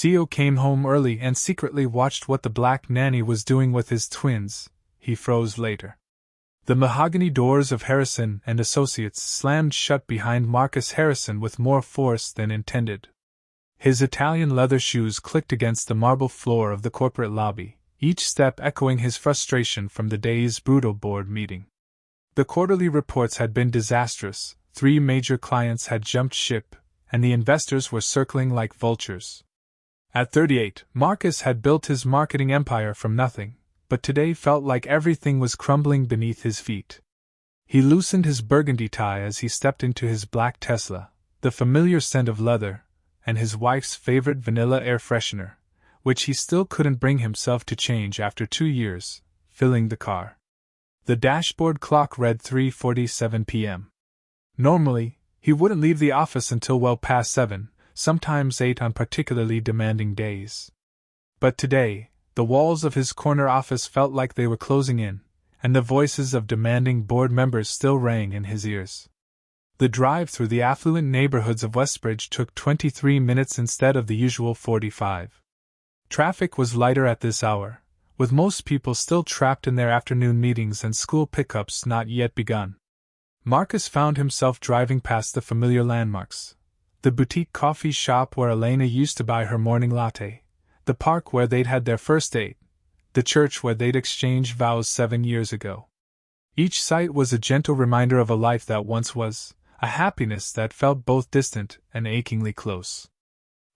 Co came home early and secretly watched what the black nanny was doing with his twins. He froze later. The mahogany doors of Harrison and Associates slammed shut behind Marcus Harrison with more force than intended. His Italian leather shoes clicked against the marble floor of the corporate lobby, each step echoing his frustration from the day's brutal board meeting. The quarterly reports had been disastrous, 3 major clients had jumped ship, and the investors were circling like vultures. At 38, Marcus had built his marketing empire from nothing, but today felt like everything was crumbling beneath his feet. He loosened his burgundy tie as he stepped into his black Tesla, the familiar scent of leather, and his wife's favorite vanilla air freshener, which he still couldn't bring himself to change after 2 years, filling the car. The dashboard clock read 3:47 p.m. Normally, he wouldn't leave the office until well past 7, sometimes 8 on particularly demanding days. But today, the walls of his corner office felt like they were closing in, and the voices of demanding board members still rang in his ears. The drive through the affluent neighborhoods of Westbridge took 23 minutes instead of the usual 45. Traffic was lighter at this hour, with most people still trapped in their afternoon meetings and school pickups not yet begun. Marcus found himself driving past the familiar landmarks: the boutique coffee shop where Elena used to buy her morning latte, the park where they'd had their first date, the church where they'd exchanged vows 7 years ago. Each sight was a gentle reminder of a life that once was, a happiness that felt both distant and achingly close.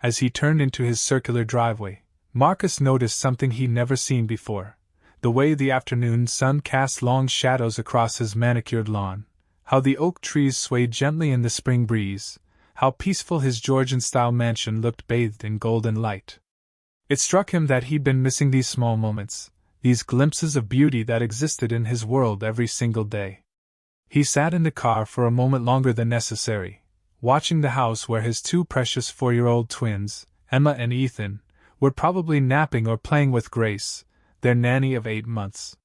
As he turned into his circular driveway, Marcus noticed something he'd never seen before: the way the afternoon sun cast long shadows across his manicured lawn, how the oak trees swayed gently in the spring breeze, how peaceful his Georgian-style mansion looked bathed in golden light. It struck him that he'd been missing these small moments, these glimpses of beauty that existed in his world every single day. He sat in the car for a moment longer than necessary, watching the house where his 2 precious 4-year-old twins, Emma and Ethan, were probably napping or playing with Grace, their nanny of 8 months.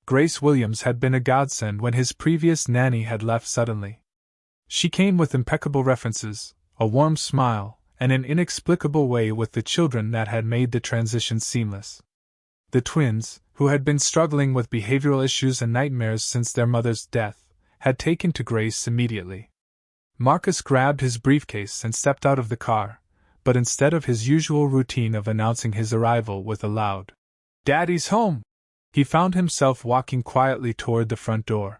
Grace Williams had been a godsend when his previous nanny had left suddenly. She came with impeccable references, a warm smile, and an inexplicable way with the children that had made the transition seamless. The twins, who had been struggling with behavioral issues and nightmares since their mother's death, had taken to Grace immediately. Marcus grabbed his briefcase and stepped out of the car, but instead of his usual routine of announcing his arrival with a loud, "Daddy's home!" he found himself walking quietly toward the front door.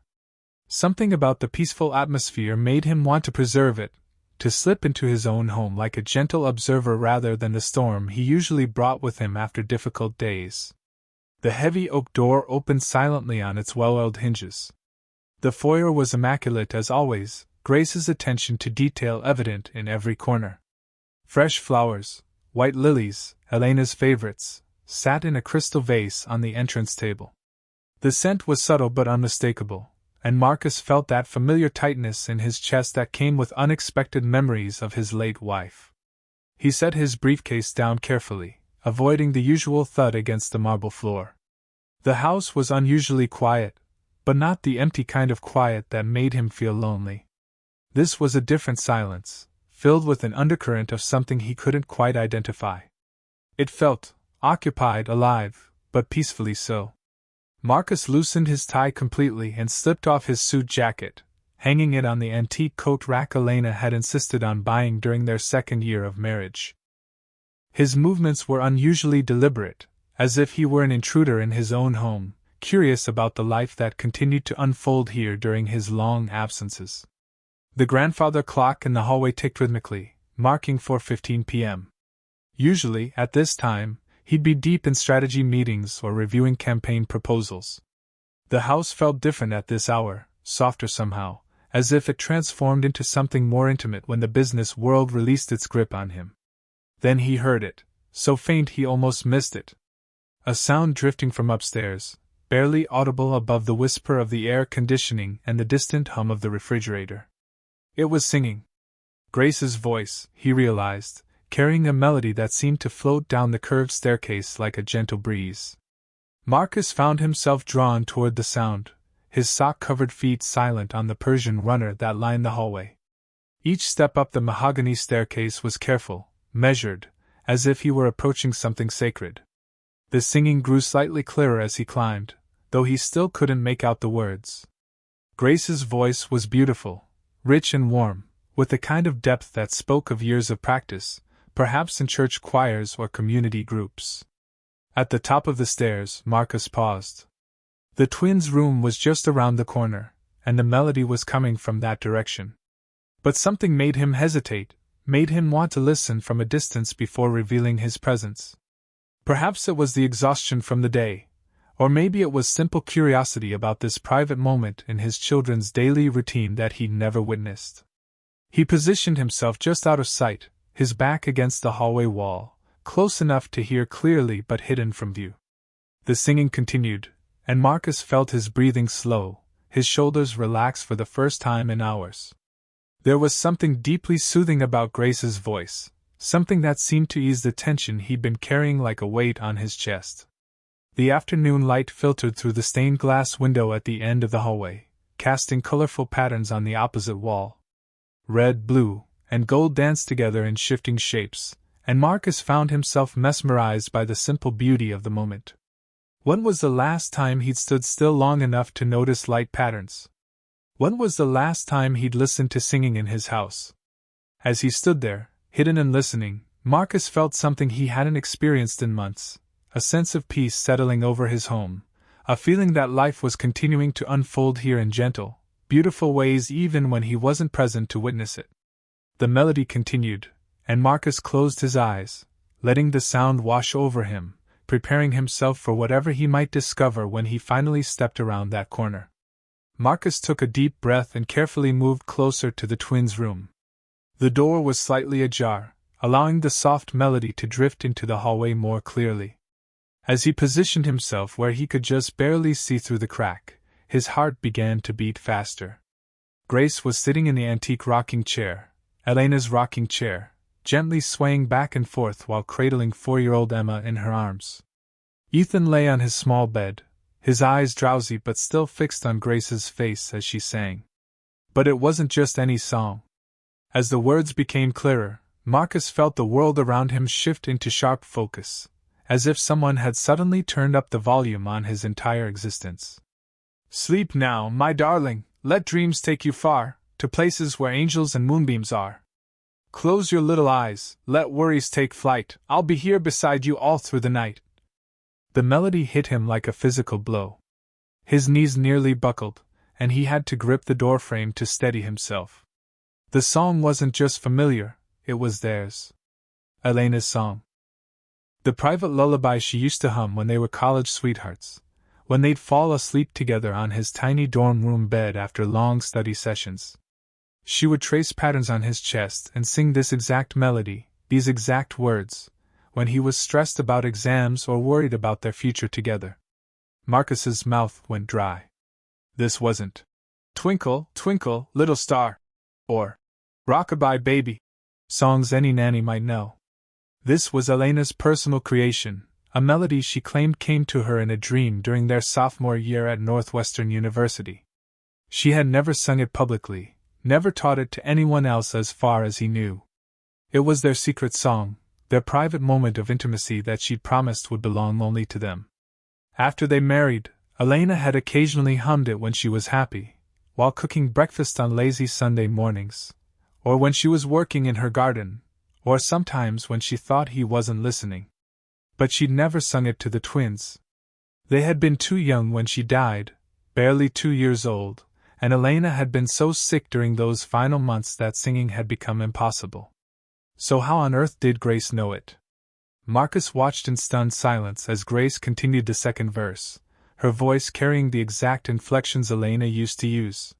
Something about the peaceful atmosphere made him want to preserve it, to slip into his own home like a gentle observer rather than the storm he usually brought with him after difficult days. The heavy oak door opened silently on its well-oiled hinges. The foyer was immaculate as always, Grace's attention to detail evident in every corner. Fresh flowers, white lilies, Elena's favorites, sat in a crystal vase on the entrance table. The scent was subtle but unmistakable, and Marcus felt that familiar tightness in his chest that came with unexpected memories of his late wife. He set his briefcase down carefully, avoiding the usual thud against the marble floor. The house was unusually quiet, but not the empty kind of quiet that made him feel lonely. This was a different silence, filled with an undercurrent of something he couldn't quite identify. It felt occupied, alive, but peacefully so. Marcus loosened his tie completely and slipped off his suit jacket, hanging it on the antique coat rack Elena had insisted on buying during their 2nd year of marriage. His movements were unusually deliberate, as if he were an intruder in his own home, curious about the life that continued to unfold here during his long absences. The grandfather clock in the hallway ticked rhythmically, marking 4:15 p.m. Usually, at this time, he'd be deep in strategy meetings or reviewing campaign proposals. The house felt different at this hour, softer somehow, as if it transformed into something more intimate when the business world released its grip on him. Then he heard it, so faint he almost missed it. A sound drifting from upstairs, barely audible above the whisper of the air conditioning and the distant hum of the refrigerator. It was singing. Grace's voice, he realized, carrying a melody that seemed to float down the curved staircase like a gentle breeze. Marcus found himself drawn toward the sound, his sock-covered feet silent on the Persian runner that lined the hallway. Each step up the mahogany staircase was careful, measured, as if he were approaching something sacred. The singing grew slightly clearer as he climbed, though he still couldn't make out the words. Grace's voice was beautiful, rich and warm, with the kind of depth that spoke of years of practice, perhaps in church choirs or community groups. At the top of the stairs, Marcus paused. The twins' room was just around the corner, and the melody was coming from that direction. But something made him hesitate, made him want to listen from a distance before revealing his presence. Perhaps it was the exhaustion from the day, or maybe it was simple curiosity about this private moment in his children's daily routine that he'd never witnessed. He positioned himself just out of sight, his back against the hallway wall, close enough to hear clearly but hidden from view. The singing continued, and Marcus felt his breathing slow, his shoulders relax for the first time in hours. There was something deeply soothing about Grace's voice, something that seemed to ease the tension he'd been carrying like a weight on his chest. The afternoon light filtered through the stained glass window at the end of the hallway, casting colorful patterns on the opposite wall. Red, blue, and gold danced together in shifting shapes, and Marcus found himself mesmerized by the simple beauty of the moment. When was the last time he'd stood still long enough to notice light patterns? When was the last time he'd listened to singing in his house? As he stood there, hidden and listening, Marcus felt something he hadn't experienced in months, a sense of peace settling over his home, a feeling that life was continuing to unfold here in gentle, beautiful ways even when he wasn't present to witness it. The melody continued, and Marcus closed his eyes, letting the sound wash over him, preparing himself for whatever he might discover when he finally stepped around that corner. Marcus took a deep breath and carefully moved closer to the twins' room. The door was slightly ajar, allowing the soft melody to drift into the hallway more clearly. As he positioned himself where he could just barely see through the crack, his heart began to beat faster. Grace was sitting in the antique rocking chair, Elena's rocking chair, gently swaying back and forth while cradling 4-year-old Emma in her arms. Ethan lay on his small bed, his eyes drowsy but still fixed on Grace's face as she sang. But it wasn't just any song. As the words became clearer, Marcus felt the world around him shift into sharp focus, as if someone had suddenly turned up the volume on his entire existence. Sleep now, my darling, let dreams take you far, to places where angels and moonbeams are. Close your little eyes, let worries take flight, I'll be here beside you all through the night. The melody hit him like a physical blow. His knees nearly buckled, and he had to grip the doorframe to steady himself. The song wasn't just familiar, it was theirs. Elena's song. The private lullaby she used to hum when they were college sweethearts, when they'd fall asleep together on his tiny dorm room bed after long study sessions. She would trace patterns on his chest and sing this exact melody, these exact words, when he was stressed about exams or worried about their future together. Marcus's mouth went dry. This wasn't Twinkle, Twinkle, Little Star, or Rockabye Baby, songs any nanny might know. This was Elena's personal creation, a melody she claimed came to her in a dream during their sophomore year at Northwestern University. She had never sung it publicly, never taught it to anyone else as far as he knew. It was their secret song, their private moment of intimacy that she'd promised would belong only to them. After they married, Elena had occasionally hummed it when she was happy, while cooking breakfast on lazy Sunday mornings, or when she was working in her garden, or sometimes when she thought he wasn't listening. But she'd never sung it to the twins. They had been too young when she died, barely 2 years old, and Elena had been so sick during those final months that singing had become impossible. So how on earth did Grace know it? Marcus watched in stunned silence as Grace continued the second verse, her voice carrying the exact inflections Elena used to use.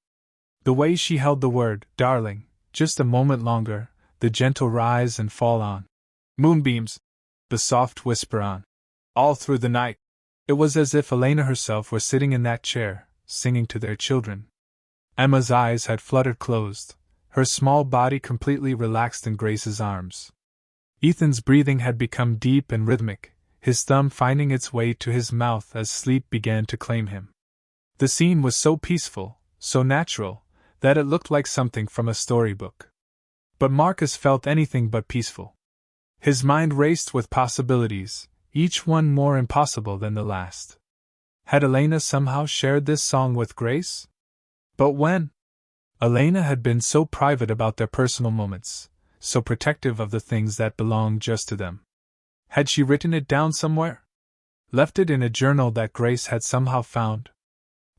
The way she held the word, darling, just a moment longer, the gentle rise and fall on moonbeams, the soft whisper on all through the night. It was as if Elena herself were sitting in that chair, singing to their children. Emma's eyes had fluttered closed, her small body completely relaxed in Grace's arms. Ethan's breathing had become deep and rhythmic, his thumb finding its way to his mouth as sleep began to claim him. The scene was so peaceful, so natural, that it looked like something from a storybook. But Marcus felt anything but peaceful. His mind raced with possibilities, each one more impossible than the last. Had Elena somehow shared this song with Grace? But when? Elena had been so private about their personal moments, so protective of the things that belonged just to them. Had she written it down somewhere? Left it in a journal that Grace had somehow found?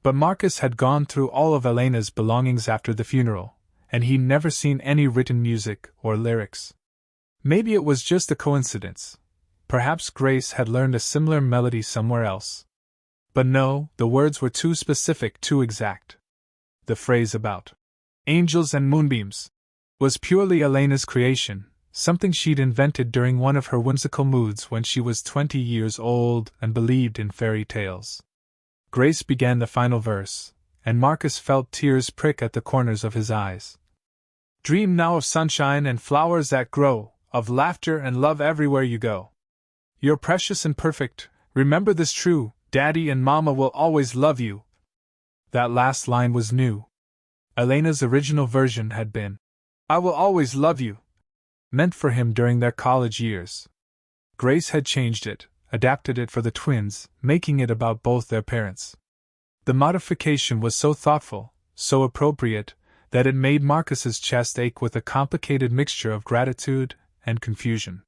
But Marcus had gone through all of Elena's belongings after the funeral, and he'd never seen any written music or lyrics. Maybe it was just a coincidence. Perhaps Grace had learned a similar melody somewhere else. But no, the words were too specific, too exact. The phrase about angels and moonbeams was purely Elena's creation, something she'd invented during one of her whimsical moods when she was 20 years old and believed in fairy tales. Grace began the final verse, and Marcus felt tears prick at the corners of his eyes. Dream now of sunshine and flowers that grow, of laughter and love everywhere you go. You're precious and perfect, remember this true, Daddy and Mama will always love you. That last line was new. Elena's original version had been, I will always love you, meant for him during their college years. Grace had changed it, adapted it for the twins, making it about both their parents. The modification was so thoughtful, so appropriate, that it made Marcus's chest ache with a complicated mixture of gratitude and confusion.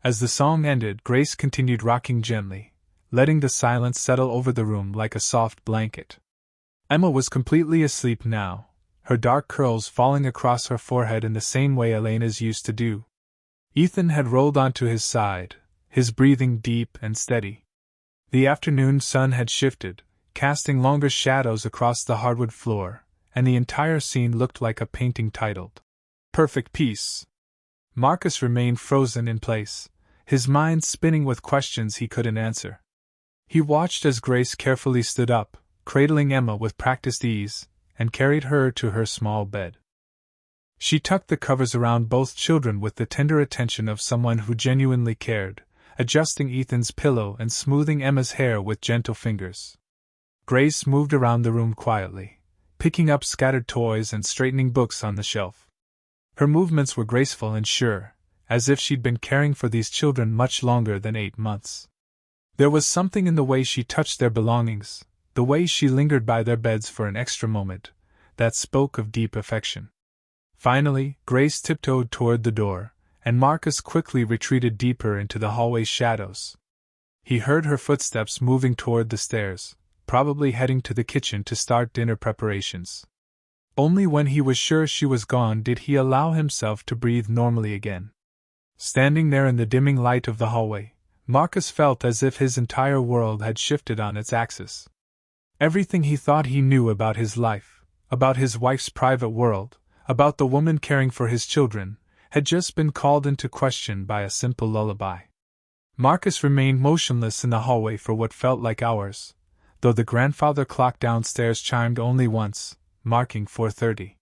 As the song ended, Grace continued rocking gently, letting the silence settle over the room like a soft blanket. Emma was completely asleep now, her dark curls falling across her forehead in the same way Elena's used to do. Ethan had rolled onto his side, his breathing deep and steady. The afternoon sun had shifted, casting longer shadows across the hardwood floor, and the entire scene looked like a painting titled, Perfect Peace. Marcus remained frozen in place, his mind spinning with questions he couldn't answer. He watched as Grace carefully stood up, cradling Emma with practiced ease, and carried her to her small bed. She tucked the covers around both children with the tender attention of someone who genuinely cared, adjusting Ethan's pillow and smoothing Emma's hair with gentle fingers. Grace moved around the room quietly, picking up scattered toys and straightening books on the shelf. Her movements were graceful and sure, as if she'd been caring for these children much longer than 8 months. There was something in the way she touched their belongings, the way she lingered by their beds for an extra moment, that spoke of deep affection. Finally, Grace tiptoed toward the door, and Marcus quickly retreated deeper into the hallway shadows. He heard her footsteps moving toward the stairs, probably heading to the kitchen to start dinner preparations. Only when he was sure she was gone did he allow himself to breathe normally again. Standing there in the dimming light of the hallway, Marcus felt as if his entire world had shifted on its axis. Everything he thought he knew about his life, about his wife's private world, about the woman caring for his children, had just been called into question by a simple lullaby. Marcus remained motionless in the hallway for what felt like hours, though the grandfather clock downstairs chimed only once, marking 4:30.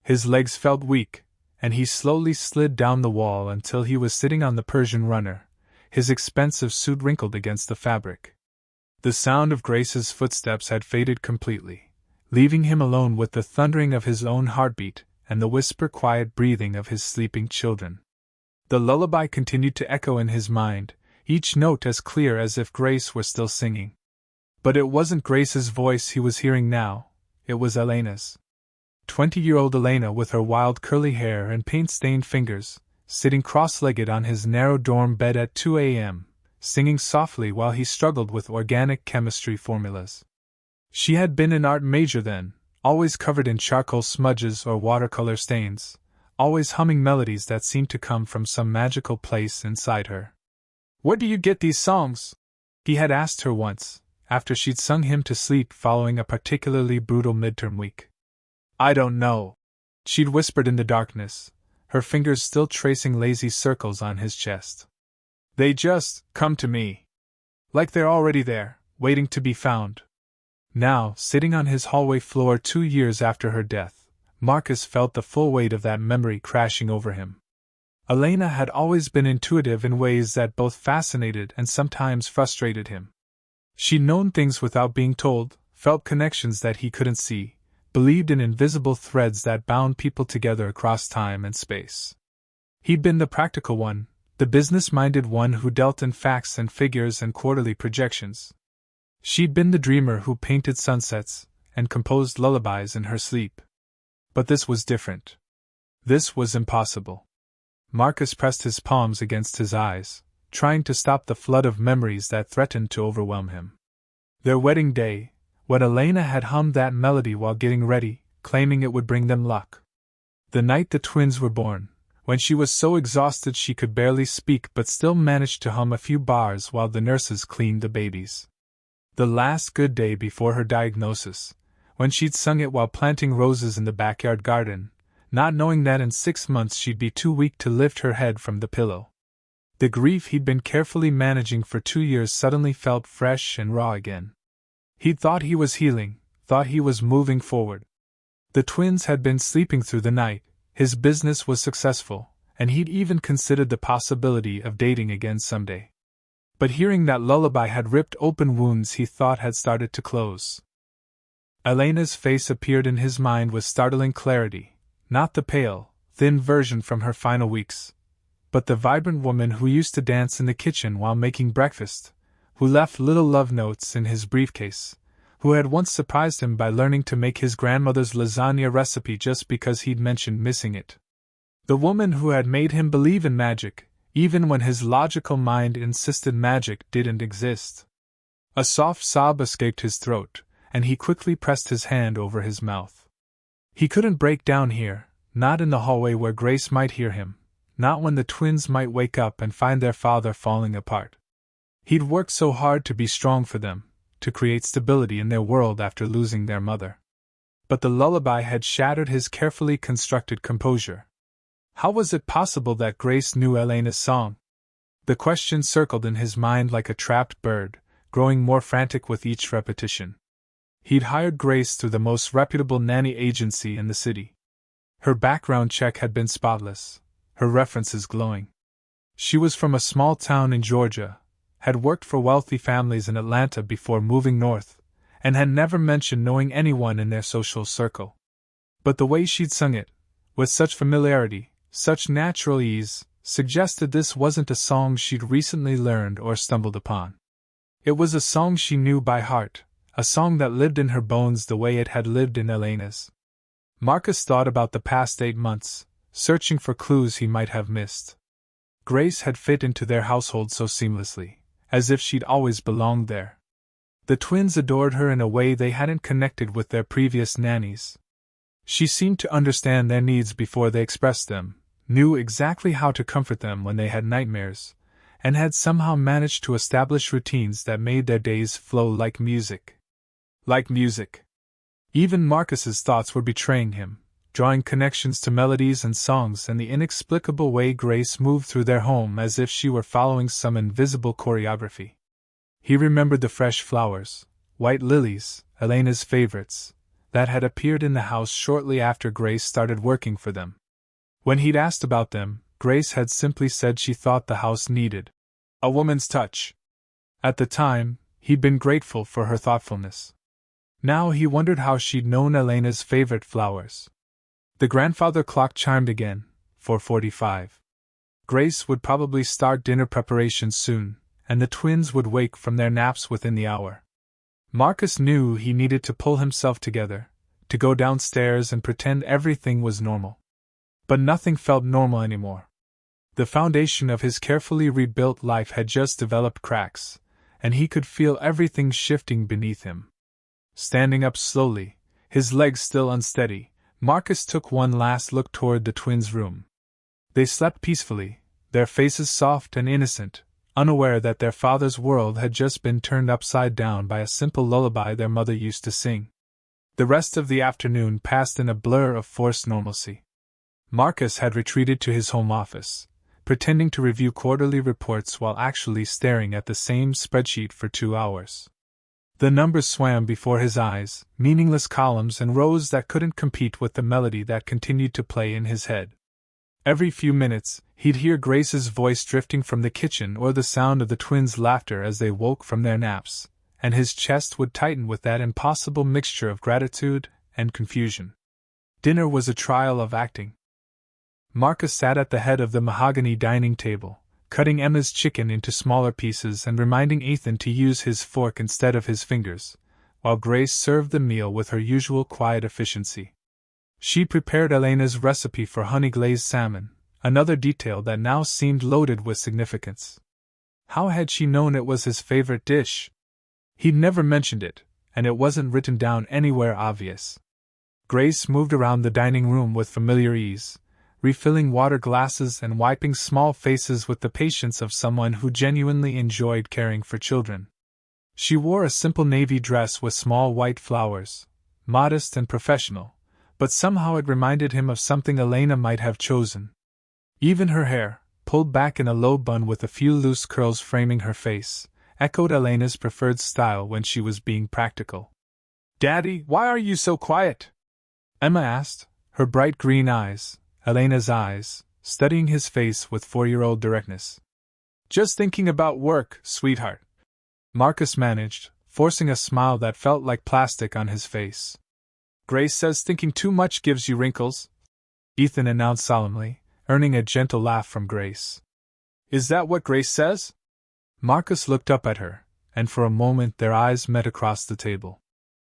His legs felt weak, and he slowly slid down the wall until he was sitting on the Persian runner, his expensive suit wrinkled against the fabric. The sound of Grace's footsteps had faded completely, leaving him alone with the thundering of his own heartbeat and the whisper-quiet breathing of his sleeping children. The lullaby continued to echo in his mind, each note as clear as if Grace were still singing. But it wasn't Grace's voice he was hearing now, it was Elena's. 20-year-old Elena with her wild curly hair and paint-stained fingers, sitting cross-legged on his narrow dorm bed at 2 a.m., singing softly while he struggled with organic chemistry formulas. She had been an art major then, always covered in charcoal smudges or watercolor stains, always humming melodies that seemed to come from some magical place inside her. "Where do you get these songs?" he had asked her once, after she'd sung him to sleep following a particularly brutal midterm week. "I don't know," she'd whispered in the darkness, her fingers still tracing lazy circles on his chest. "They just come to me. Like they're already there, waiting to be found." Now, sitting on his hallway floor 2 years after her death, Marcus felt the full weight of that memory crashing over him. Elena had always been intuitive in ways that both fascinated and sometimes frustrated him. She'd known things without being told, felt connections that he couldn't see, believed in invisible threads that bound people together across time and space. He'd been the practical one, the business-minded one who dealt in facts and figures and quarterly projections. She'd been the dreamer who painted sunsets and composed lullabies in her sleep. But this was different. This was impossible. Marcus pressed his palms against his eyes, trying to stop the flood of memories that threatened to overwhelm him. Their wedding day, when Elena had hummed that melody while getting ready, claiming it would bring them luck. The night the twins were born, when she was so exhausted she could barely speak but still managed to hum a few bars while the nurses cleaned the babies. The last good day before her diagnosis, when she'd sung it while planting roses in the backyard garden, not knowing that in 6 months she'd be too weak to lift her head from the pillow. The grief he'd been carefully managing for 2 years suddenly felt fresh and raw again. He'd thought he was healing, thought he was moving forward. The twins had been sleeping through the night, his business was successful, and he'd even considered the possibility of dating again someday. But hearing that lullaby had ripped open wounds he thought had started to close. Elena's face appeared in his mind with startling clarity, not the pale, thin version from her final weeks, but the vibrant woman who used to dance in the kitchen while making breakfast, who left little love notes in his briefcase, who had once surprised him by learning to make his grandmother's lasagna recipe just because he'd mentioned missing it. The woman who had made him believe in magic, even when his logical mind insisted magic didn't exist. A soft sob escaped his throat, and he quickly pressed his hand over his mouth. He couldn't break down here, not in the hallway where Grace might hear him, not when the twins might wake up and find their father falling apart. He'd worked so hard to be strong for them, to create stability in their world after losing their mother. But the lullaby had shattered his carefully constructed composure. How was it possible that Grace knew Elena's song? The question circled in his mind like a trapped bird, growing more frantic with each repetition. He'd hired Grace through the most reputable nanny agency in the city. Her background check had been spotless, her references glowing. She was from a small town in Georgia, had worked for wealthy families in Atlanta before moving north, and had never mentioned knowing anyone in their social circle. But the way she'd sung it, with such familiarity, such natural ease, suggested this wasn't a song she'd recently learned or stumbled upon. It was a song she knew by heart, a song that lived in her bones the way it had lived in Elena's. Marcus thought about the past 8 months, searching for clues he might have missed. Grace had fit into their household so seamlessly, as if she'd always belonged there. The twins adored her in a way they hadn't connected with their previous nannies. She seemed to understand their needs before they expressed them, knew exactly how to comfort them when they had nightmares, and had somehow managed to establish routines that made their days flow like music. Like music. Even Marcus's thoughts were betraying him, drawing connections to melodies and songs and the inexplicable way Grace moved through their home as if she were following some invisible choreography. He remembered the fresh flowers, white lilies, Elena's favorites, that had appeared in the house shortly after Grace started working for them. When he'd asked about them, Grace had simply said she thought the house needed a woman's touch. At the time, he'd been grateful for her thoughtfulness. Now he wondered how she'd known Elena's favorite flowers. The grandfather clock chimed again, 4:45. Grace would probably start dinner preparations soon, and the twins would wake from their naps within the hour. Marcus knew he needed to pull himself together, to go downstairs and pretend everything was normal. But nothing felt normal anymore. The foundation of his carefully rebuilt life had just developed cracks, and he could feel everything shifting beneath him. Standing up slowly, his legs still unsteady, Marcus took one last look toward the twins' room. They slept peacefully, their faces soft and innocent, unaware that their father's world had just been turned upside down by a simple lullaby their mother used to sing. The rest of the afternoon passed in a blur of forced normalcy. Marcus had retreated to his home office, pretending to review quarterly reports while actually staring at the same spreadsheet for 2 hours. The numbers swam before his eyes, meaningless columns and rows that couldn't compete with the melody that continued to play in his head. Every few minutes, he'd hear Grace's voice drifting from the kitchen or the sound of the twins' laughter as they woke from their naps, and his chest would tighten with that impossible mixture of gratitude and confusion. Dinner was a trial of acting. Marcus sat at the head of the mahogany dining table, cutting Emma's chicken into smaller pieces and reminding Ethan to use his fork instead of his fingers, while Grace served the meal with her usual quiet efficiency. She prepared Elena's recipe for honey-glazed salmon, another detail that now seemed loaded with significance. How had she known it was his favorite dish? He'd never mentioned it, and it wasn't written down anywhere obvious. Grace moved around the dining room with familiar ease, refilling water glasses and wiping small faces with the patience of someone who genuinely enjoyed caring for children. She wore a simple navy dress with small white flowers, modest and professional, but somehow it reminded him of something Elena might have chosen. Even her hair, pulled back in a low bun with a few loose curls framing her face, echoed Elena's preferred style when she was being practical. "Daddy, why are you so quiet?" Emma asked, her bright green eyes, Elena's eyes, studying his face with 4-year-old directness. "Just thinking about work, sweetheart," Marcus managed, forcing a smile that felt like plastic on his face. "Grace says thinking too much gives you wrinkles," Ethan announced solemnly, earning a gentle laugh from Grace. "Is that what Grace says?" Marcus looked up at her, and for a moment their eyes met across the table.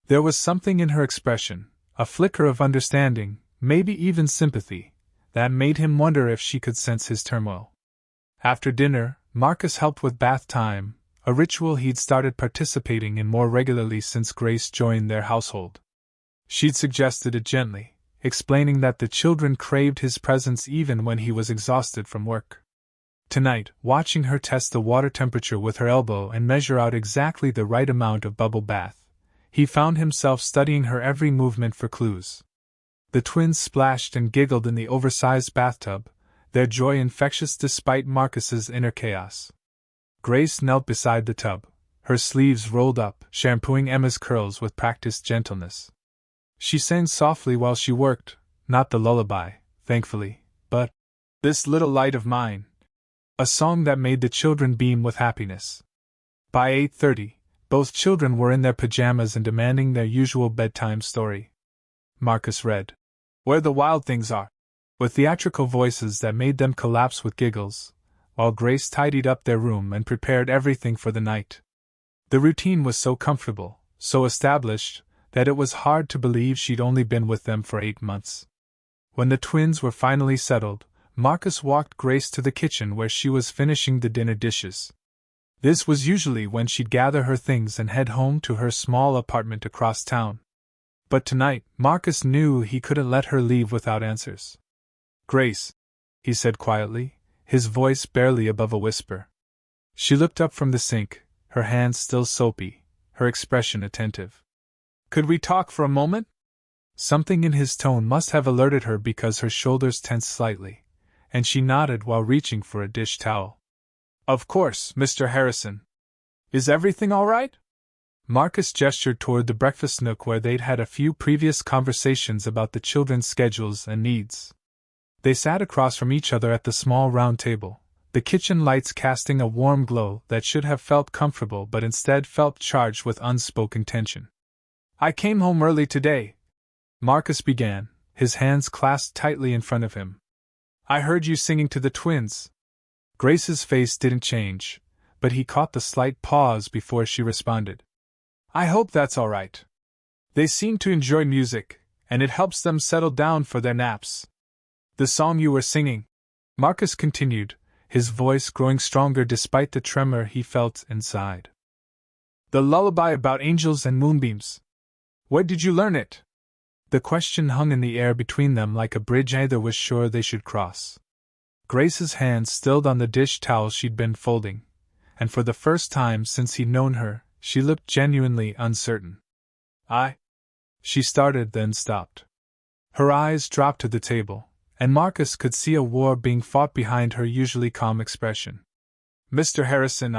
There was something in her expression, a flicker of understanding, maybe even sympathy, that made him wonder if she could sense his turmoil. After dinner, Marcus helped with bath time, a ritual he'd started participating in more regularly since Grace joined their household. She'd suggested it gently, explaining that the children craved his presence even when he was exhausted from work. Tonight, watching her test the water temperature with her elbow and measure out exactly the right amount of bubble bath, he found himself studying her every movement for clues. The twins splashed and giggled in the oversized bathtub, their joy infectious despite Marcus's inner chaos. Grace knelt beside the tub, her sleeves rolled up, shampooing Emma's curls with practiced gentleness. She sang softly while she worked, not the lullaby, thankfully, but "This Little Light of Mine," a song that made the children beam with happiness. By 8:30, both children were in their pajamas and demanding their usual bedtime story. Marcus read, "Where the Wild Things Are," with theatrical voices that made them collapse with giggles, while Grace tidied up their room and prepared everything for the night. The routine was so comfortable, so established, that it was hard to believe she'd only been with them for 8 months. When the twins were finally settled, Marcus walked Grace to the kitchen where she was finishing the dinner dishes. This was usually when she'd gather her things and head home to her small apartment across town. But tonight, Marcus knew he couldn't let her leave without answers. "Grace," he said quietly, his voice barely above a whisper. She looked up from the sink, her hands still soapy, her expression attentive. "Could we talk for a moment?" Something in his tone must have alerted her because her shoulders tensed slightly, and she nodded while reaching for a dish towel. "Of course, Mr. Harrison. Is everything all right?" Marcus gestured toward the breakfast nook where they'd had a few previous conversations about the children's schedules and needs. They sat across from each other at the small round table, the kitchen lights casting a warm glow that should have felt comfortable but instead felt charged with unspoken tension. "I came home early today," Marcus began, his hands clasped tightly in front of him. "I heard you singing to the twins." Grace's face didn't change, but he caught the slight pause before she responded. "I hope that's all right. They seem to enjoy music, and it helps them settle down for their naps." "The song you were singing," Marcus continued, his voice growing stronger despite the tremor he felt inside. "The lullaby about angels and moonbeams. Where did you learn it?" The question hung in the air between them like a bridge neither was sure they should cross. Grace's hands stilled on the dish towel she'd been folding, and for the first time since he'd known her, she looked genuinely uncertain. She started, then stopped. Her eyes dropped to the table, and Marcus could see a war being fought behind her usually calm expression. "Mr. Harrison,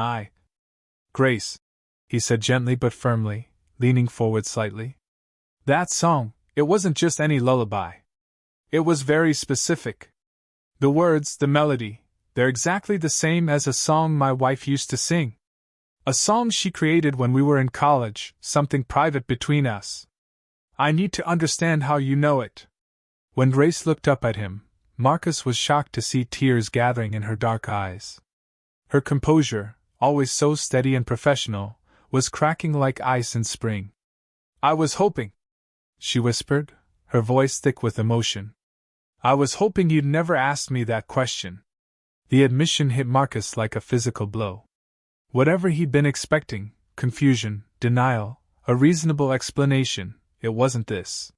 Grace," he said gently but firmly, leaning forward slightly. "That song, it wasn't just any lullaby. It was very specific. The words, the melody, they're exactly the same as a song my wife used to sing. A song she created when we were in college, something private between us. I need to understand how you know it." When Grace looked up at him, Marcus was shocked to see tears gathering in her dark eyes. Her composure, always so steady and professional, was cracking like ice in spring. "I was hoping," she whispered, her voice thick with emotion. "I was hoping you'd never asked me that question." The admission hit Marcus like a physical blow. Whatever he'd been expecting, confusion, denial, a reasonable explanation, it wasn't this.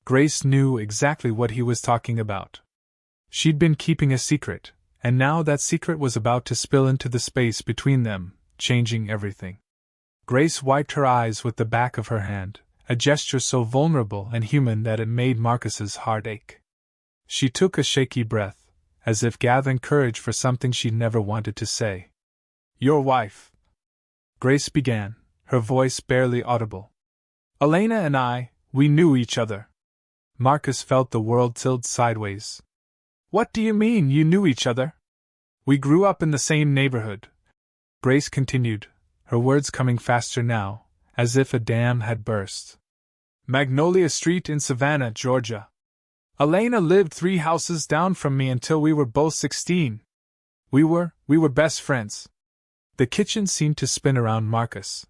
Grace knew exactly what he was talking about. She'd been keeping a secret, and now that secret was about to spill into the space between them, changing everything. Grace wiped her eyes with the back of her hand, a gesture so vulnerable and human that it made Marcus's heart ache. She took a shaky breath, as if gathering courage for something she'd never wanted to say. "Your wife," Grace began, her voice barely audible. "Elena and I, we knew each other." Marcus felt the world tilt sideways. "What do you mean, you knew each other?" "We grew up in the same neighborhood," Grace continued, her words coming faster now, as if a dam had burst. "Magnolia Street in Savannah, Georgia. Elena lived 3 houses down from me until we were both 16. We were best friends." The kitchen seemed to spin around Marcus.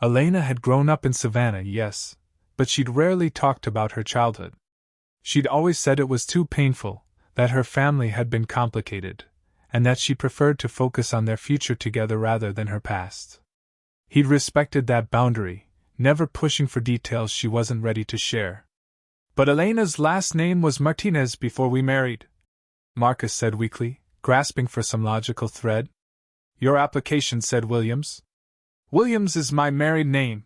Elena had grown up in Savannah, yes, but she'd rarely talked about her childhood. She'd always said it was too painful, that her family had been complicated, and that she preferred to focus on their future together rather than her past. He'd respected that boundary, never pushing for details she wasn't ready to share. "But Elena's last name was Martinez before we married," Marcus said weakly, grasping for some logical thread. "Your application said Williams." "Williams is my married name,"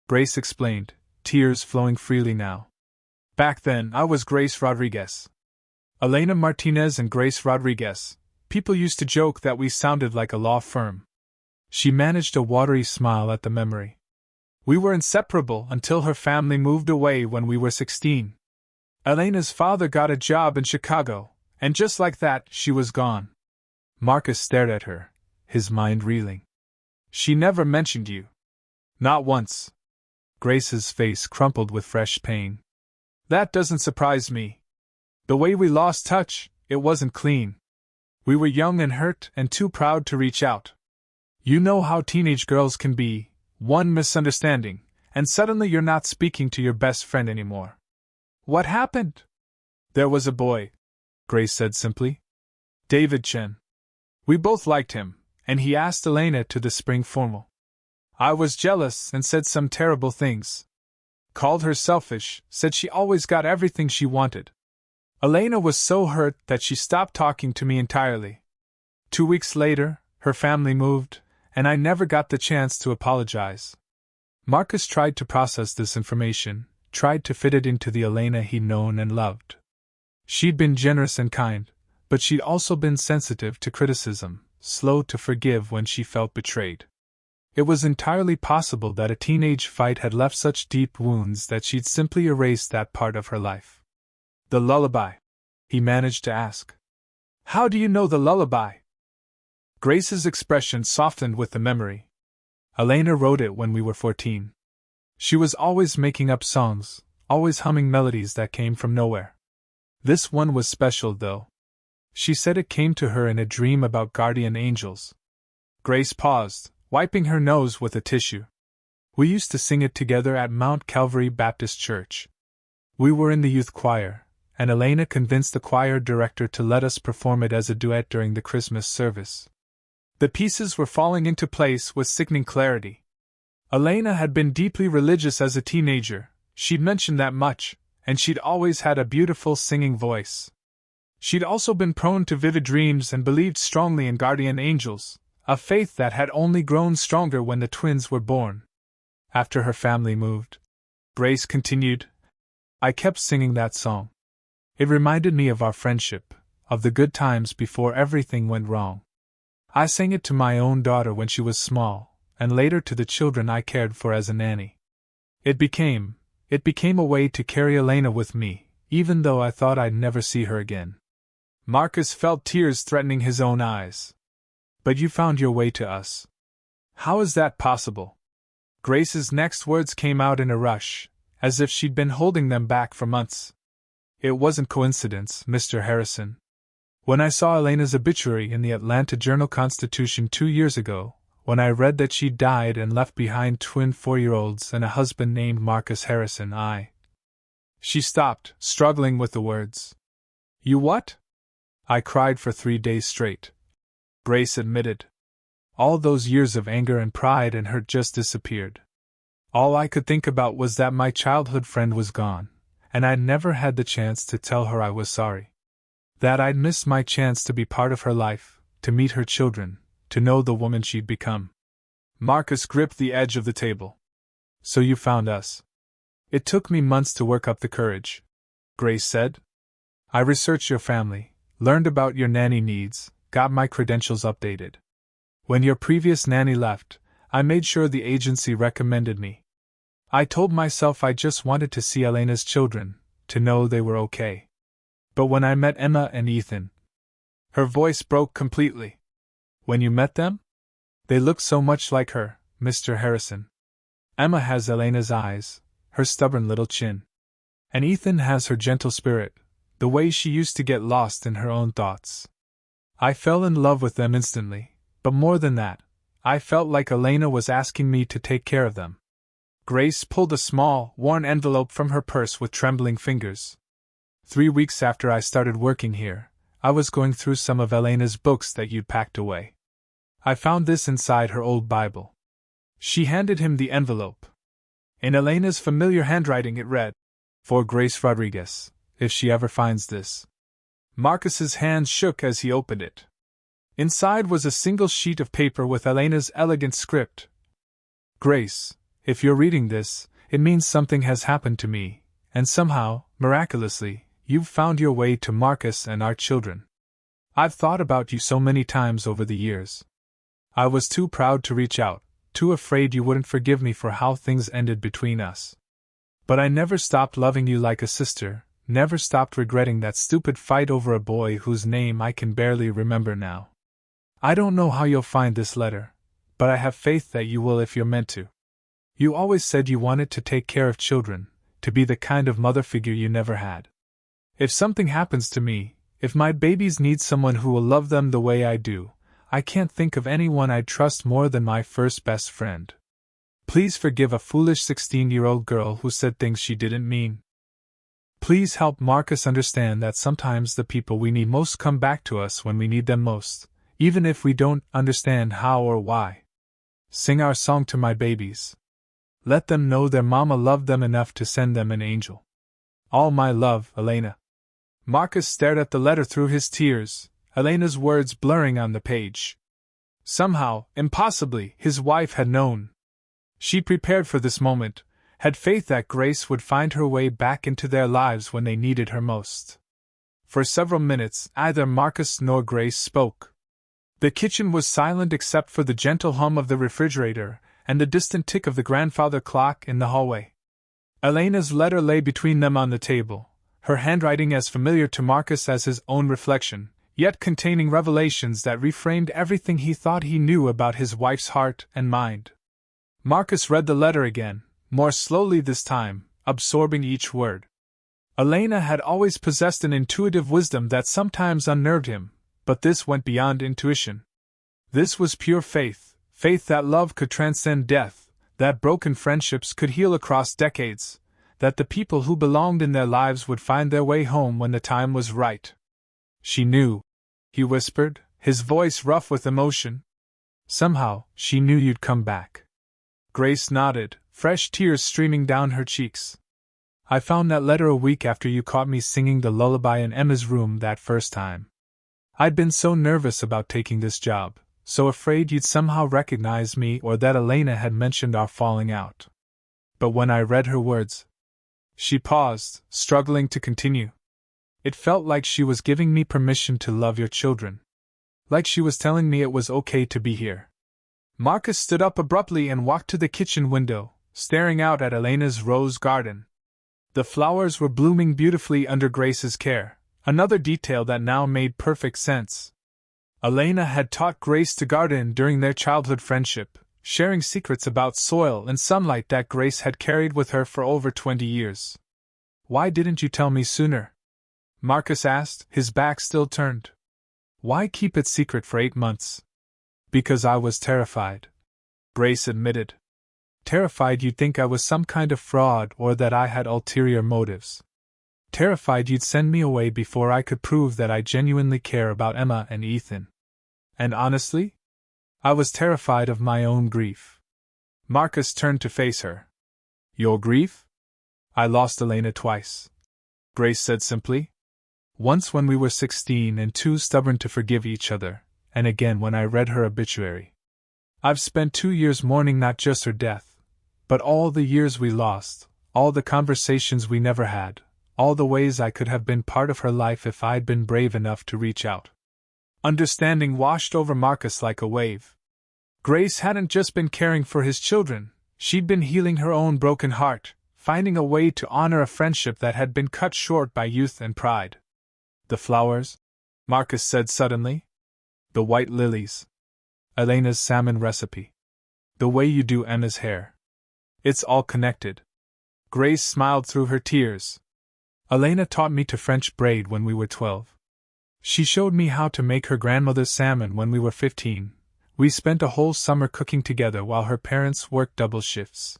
Grace explained, tears flowing freely now. "Back then, I was Grace Rodriguez." Elena Martinez and Grace Rodriguez. People used to joke that we sounded like a law firm. She managed a watery smile at the memory. "We were inseparable until her family moved away when we were 16. Elena's father got a job in Chicago, and just like that, she was gone." Marcus stared at her, his mind reeling. "She never mentioned you?" "Not once." Grace's face crumpled with fresh pain. "That doesn't surprise me. The way we lost touch, it wasn't clean. We were young and hurt and too proud to reach out. You know how teenage girls can be, one misunderstanding, and suddenly you're not speaking to your best friend anymore." "What happened?" "There was a boy," Grace said simply. "David Chen. We both liked him, and he asked Elena to the spring formal. I was jealous and said some terrible things. Called her selfish, said she always got everything she wanted. Elena was so hurt that she stopped talking to me entirely. 2 weeks later, her family moved, and I never got the chance to apologize." Marcus tried to process this information, tried to fit it into the Elena he'd known and loved. She'd been generous and kind, but she'd also been sensitive to criticism, slow to forgive when she felt betrayed. It was entirely possible that a teenage fight had left such deep wounds that she'd simply erased that part of her life. "The lullaby?" he managed to ask. "How do you know the lullaby?" Grace's expression softened with the memory. "Elena wrote it when we were 14. She was always making up songs, always humming melodies that came from nowhere. This one was special, though. She said it came to her in a dream about guardian angels." Grace paused, wiping her nose with a tissue. "We used to sing it together at Mount Calvary Baptist Church. We were in the youth choir, and Elena convinced the choir director to let us perform it as a duet during the Christmas service. The pieces were falling into place with sickening clarity. Elena had been deeply religious as a teenager, she'd mentioned that much, and she'd always had a beautiful singing voice. She'd also been prone to vivid dreams and believed strongly in guardian angels, a faith that had only grown stronger when the twins were born. After her family moved," Grace continued, "I kept singing that song. It reminded me of our friendship, of the good times before everything went wrong. I sang it to my own daughter when she was small, and later to the children I cared for as a nanny. It became a way to carry Elena with me, even though I thought I'd never see her again." Marcus felt tears threatening his own eyes. "But you found your way to us. How is that possible?" Grace's next words came out in a rush, as if she'd been holding them back for months. "It wasn't coincidence, Mr. Harrison. When I saw Elena's obituary in the Atlanta Journal-Constitution 2 years ago, when I read that she died and left behind twin 4-year-olds and a husband named Marcus Harrison, She stopped, struggling with the words. You what? I cried for 3 days straight. Grace admitted. All those years of anger and pride and hurt just disappeared. All I could think about was that my childhood friend was gone, and I'd never had the chance to tell her I was sorry. That I'd missed my chance to be part of her life, to meet her children, to know the woman she'd become. Marcus gripped the edge of the table. So you found us. It took me months to work up the courage, Grace said. I researched your family, learned about your nanny needs, got my credentials updated. When your previous nanny left, I made sure the agency recommended me. I told myself I just wanted to see Elena's children, to know they were okay. But when I met Emma and Ethan, her voice broke completely. When you met them? They looked so much like her, Mr. Harrison. Emma has Elena's eyes, her stubborn little chin. And Ethan has her gentle spirit, the way she used to get lost in her own thoughts. I fell in love with them instantly, but more than that, I felt like Elena was asking me to take care of them. Grace pulled a small, worn envelope from her purse with trembling fingers. 3 weeks after I started working here, I was going through some of Elena's books that you'd packed away. I found this inside her old Bible. She handed him the envelope. In Elena's familiar handwriting it read, For Grace Rodriguez, if she ever finds this. Marcus's hands shook as he opened it. Inside was a single sheet of paper with Elena's elegant script. Grace, if you're reading this, it means something has happened to me, and somehow, miraculously, you've found your way to Marcus and our children. I've thought about you so many times over the years. I was too proud to reach out, too afraid you wouldn't forgive me for how things ended between us. But I never stopped loving you like a sister, never stopped regretting that stupid fight over a boy whose name I can barely remember now. I don't know how you'll find this letter, but I have faith that you will if you're meant to. You always said you wanted to take care of children, to be the kind of mother figure you never had. If something happens to me, if my babies need someone who will love them the way I do, I can't think of anyone I'd trust more than my first best friend. Please forgive a foolish 16-year-old girl who said things she didn't mean. Please help Marcus understand that sometimes the people we need most come back to us when we need them most, even if we don't understand how or why. Sing our song to my babies. Let them know their mama loved them enough to send them an angel. All my love, Elena. Marcus stared at the letter through his tears, Elena's words blurring on the page. Somehow, impossibly, his wife had known. She prepared for this moment, had faith that Grace would find her way back into their lives when they needed her most. For several minutes, neither Marcus nor Grace spoke. The kitchen was silent except for the gentle hum of the refrigerator and the distant tick of the grandfather clock in the hallway. Elena's letter lay between them on the table, her handwriting as familiar to Marcus as his own reflection, yet containing revelations that reframed everything he thought he knew about his wife's heart and mind. Marcus read the letter again, more slowly this time, absorbing each word. Elena had always possessed an intuitive wisdom that sometimes unnerved him, but this went beyond intuition. This was pure faith, faith that love could transcend death, that broken friendships could heal across decades, that the people who belonged in their lives would find their way home when the time was right. She knew, he whispered, his voice rough with emotion. Somehow, she knew you'd come back. Grace nodded, fresh tears streaming down her cheeks. I found that letter a week after you caught me singing the lullaby in Emma's room that first time. I'd been so nervous about taking this job, so afraid you'd somehow recognize me or that Elena had mentioned our falling out. But when I read her words... She paused, struggling to continue. It felt like she was giving me permission to love your children. Like she was telling me it was okay to be here. Marcus stood up abruptly and walked to the kitchen window, staring out at Elena's rose garden. The flowers were blooming beautifully under Grace's care, another detail that now made perfect sense. Elena had taught Grace to garden during their childhood friendship, sharing secrets about soil and sunlight that Grace had carried with her for over 20 years. Why didn't you tell me sooner? Marcus asked, his back still turned. Why keep it secret for 8 months? Because I was terrified, Grace admitted. Terrified you'd think I was some kind of fraud or that I had ulterior motives. Terrified you'd send me away before I could prove that I genuinely care about Emma and Ethan. And honestly, I was terrified of my own grief. Marcus turned to face her. Your grief? I lost Elena twice, Grace said simply. Once when we were 16 and too stubborn to forgive each other, and again when I read her obituary. I've spent 2 years mourning not just her death, but all the years we lost, all the conversations we never had, all the ways I could have been part of her life if I'd been brave enough to reach out. Understanding washed over Marcus like a wave. Grace hadn't just been caring for his children, she'd been healing her own broken heart, finding a way to honor a friendship that had been cut short by youth and pride. The flowers? Marcus said suddenly. The white lilies. Elena's salmon recipe. The way you do Emma's hair. It's all connected. Grace smiled through her tears. Elena taught me to French braid when we were 12. She showed me how to make her grandmother's salmon when we were 15. We spent a whole summer cooking together while her parents worked double shifts.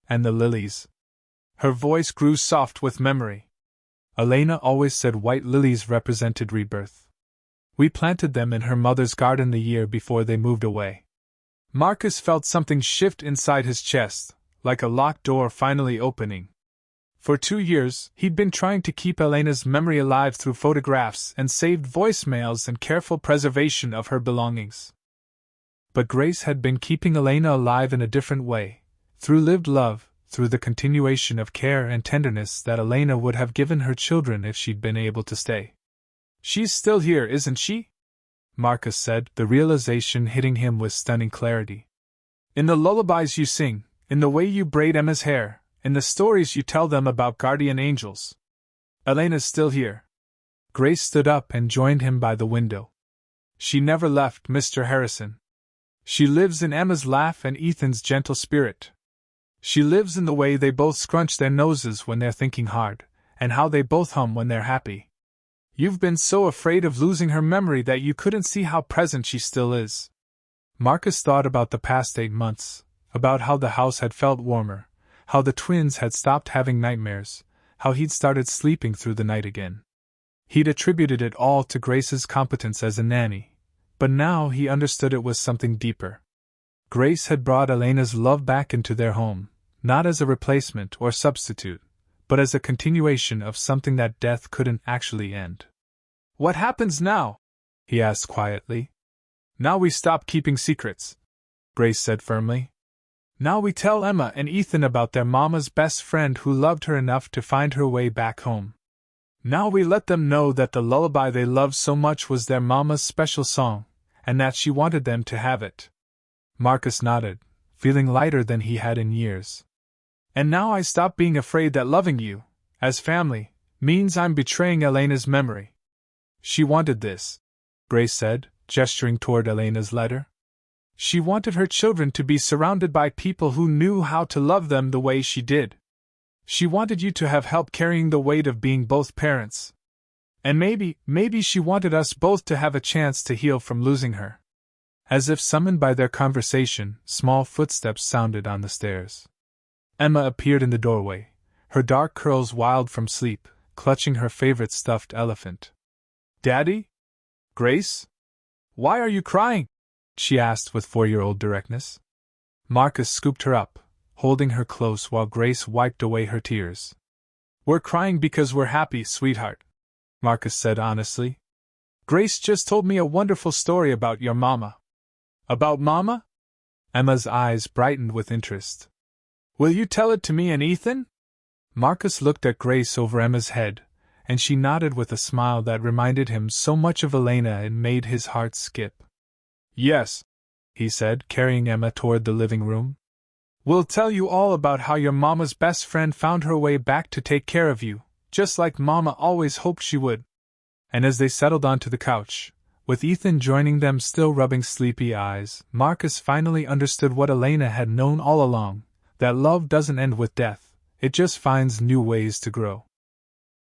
And the lilies. Her voice grew soft with memory. Elena always said white lilies represented rebirth. We planted them in her mother's garden the year before they moved away. Marcus felt something shift inside his chest, like a locked door finally opening. For 2 years, he'd been trying to keep Elena's memory alive through photographs and saved voicemails and careful preservation of her belongings. But Grace had been keeping Elena alive in a different way, through lived love, through the continuation of care and tenderness that Elena would have given her children if she'd been able to stay. She's still here, isn't she? Marcus said, the realization hitting him with stunning clarity. In the lullabies you sing, in the way you braid Emma's hair, in the stories you tell them about guardian angels. Elena's still here. Grace stood up and joined him by the window. She never left, Mr. Harrison. She lives in Emma's laugh and Ethan's gentle spirit. She lives in the way they both scrunch their noses when they're thinking hard, and how they both hum when they're happy. You've been so afraid of losing her memory that you couldn't see how present she still is. Marcus thought about the past 8 months, about how the house had felt warmer, how the twins had stopped having nightmares, how he'd started sleeping through the night again. He'd attributed it all to Grace's competence as a nanny, but now he understood it was something deeper. Grace had brought Elena's love back into their home, not as a replacement or substitute, but as a continuation of something that death couldn't actually end. What happens now? He asked quietly. Now we stop keeping secrets, Grace said firmly. Now we tell Emma and Ethan about their mama's best friend who loved her enough to find her way back home. Now we let them know that the lullaby they loved so much was their mama's special song, and that she wanted them to have it. Marcus nodded, feeling lighter than he had in years. And now I stop being afraid that loving you, as family, means I'm betraying Elena's memory. She wanted this, Grace said, gesturing toward Elena's letter. She wanted her children to be surrounded by people who knew how to love them the way she did. She wanted you to have help carrying the weight of being both parents. And maybe she wanted us both to have a chance to heal from losing her. As if summoned by their conversation, small footsteps sounded on the stairs. Emma appeared in the doorway, her dark curls wild from sleep, clutching her favorite stuffed elephant. Daddy? Grace? Why are you crying? She asked with 4-year-old directness. Marcus scooped her up, holding her close while Grace wiped away her tears. We're crying because we're happy, sweetheart, Marcus said honestly. Grace just told me a wonderful story about your mama. About Mama? Emma's eyes brightened with interest. Will you tell it to me and Ethan? Marcus looked at Grace over Emma's head, and she nodded with a smile that reminded him so much of Elena it made his heart skip. Yes, he said, carrying Emma toward the living room. We'll tell you all about how your mama's best friend found her way back to take care of you, just like Mama always hoped she would. And as they settled onto the couch, with Ethan joining them still rubbing sleepy eyes, Marcus finally understood what Elena had known all along, that love doesn't end with death, it just finds new ways to grow.